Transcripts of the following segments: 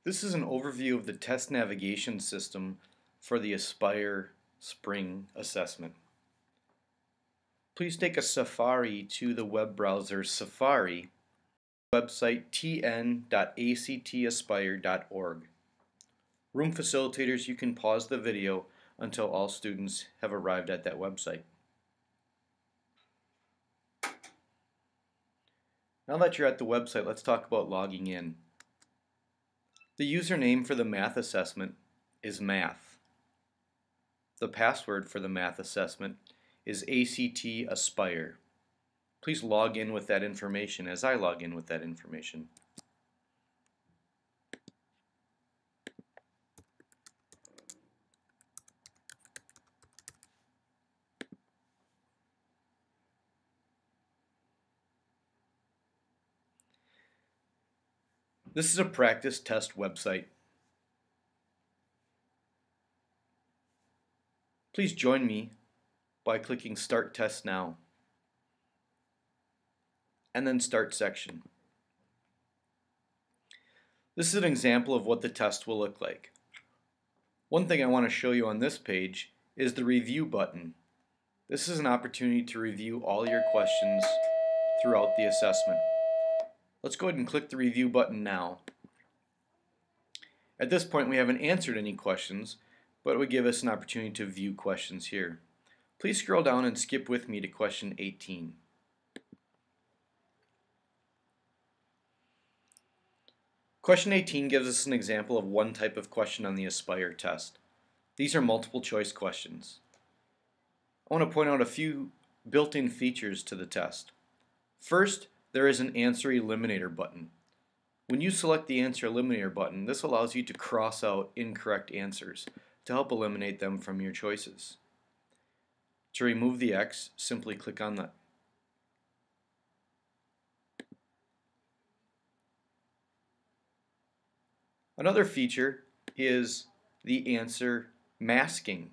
This is an overview of the test navigation system for the Apsire Spring Assessment. Please take a safari to the web browser Safari, website tn.actaspire.org. Room facilitators, you can pause the video until all students have arrived at that website. Now that you're at the website, let's talk about logging in. The username for the math assessment is math. The password for the math assessment is ACT Aspire. Please log in with that information as I log in with that information. This is a practice test website. Please join me by clicking Start Test Now and then Start Section. This is an example of what the test will look like. One thing I want to show you on this page is the Review button. This is an opportunity to review all your questions throughout the assessment. Let's go ahead and click the Review button now. At this point we haven't answered any questions, but it would give us an opportunity to view questions here. Please scroll down and skip with me to question 18. Question 18 gives us an example of one type of question on the Apsire test. These are multiple choice questions. I want to point out a few built-in features to the test. First, there is an Answer Eliminator button. When you select the Answer Eliminator button, this allows you to cross out incorrect answers to help eliminate them from your choices. To remove the X, simply click on that. Another feature is the answer masking.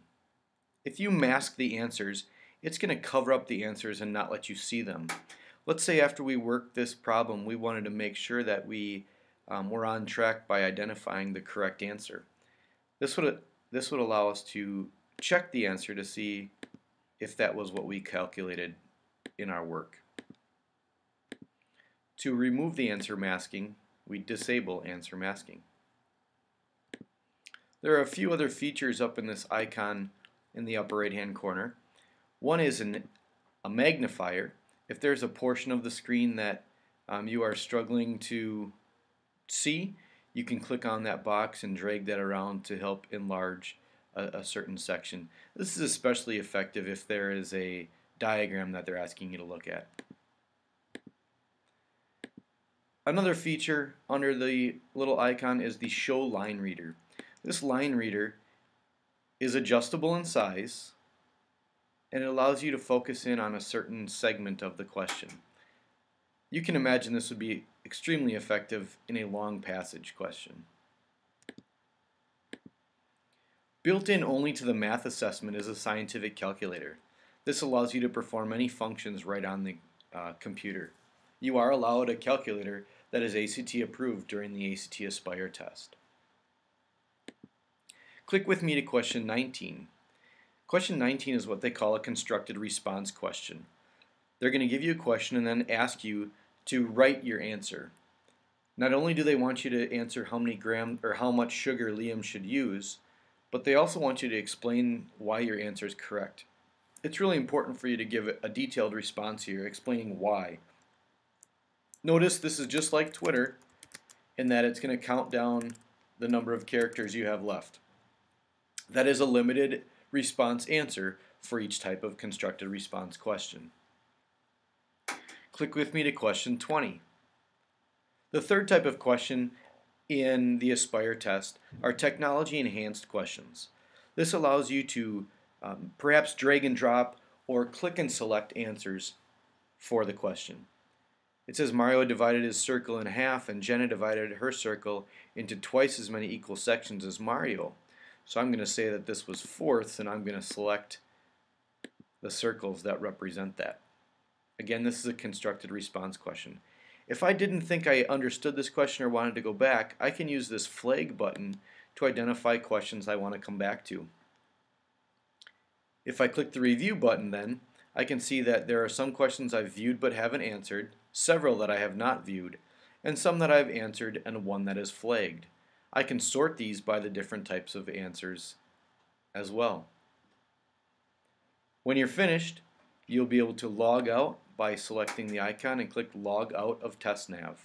If you mask the answers, it's going to cover up the answers and not let you see them. Let's say after we worked this problem, we wanted to make sure that we were on track by identifying the correct answer. This would allow us to check the answer to see if that was what we calculated in our work. To remove the answer masking, we disable answer masking. There are a few other features up in this icon in the upper right hand corner. One is a magnifier. If there's a portion of the screen that you are struggling to see, you can click on that box and drag that around to help enlarge a certain section. This is especially effective if there is a diagram that they're asking you to look at. Another feature under the little icon is the Show Line Reader. This line reader is adjustable in size and it allows you to focus in on a certain segment of the question. You can imagine this would be extremely effective in a long passage question. Built in only to the math assessment is a scientific calculator. This allows you to perform any functions right on the computer. You are allowed a calculator that is ACT approved during the ACT Aspire test. Click with me to question 19. Question 19 is what they call a constructed response question. They're going to give you a question and then ask you to write your answer. Not only do they want you to answer how many grams or how much sugar Liam should use, but they also want you to explain why your answer is correct. It's really important for you to give a detailed response here, explaining why. Notice this is just like Twitter in that it's going to count down the number of characters you have left. That is a limited response answer for each type of constructed response question. Click with me to question 20. The third type of question in the Apsire test are technology enhanced questions. This allows you to perhaps drag and drop or click and select answers for the question. It says Mario divided his circle in half and Jenna divided her circle into twice as many equal sections as Mario. So I'm going to say that this was fourths and I'm going to select the circles that represent that. Again, this is a constructed response question. If I didn't think I understood this question or wanted to go back, I can use this flag button to identify questions I want to come back to. If I click the review button then, I can see that there are some questions I've viewed but haven't answered, several that I have not viewed, and some that I've answered and one that is flagged. I can sort these by the different types of answers as well. When you're finished, you'll be able to log out by selecting the icon and click Log Out of TestNav.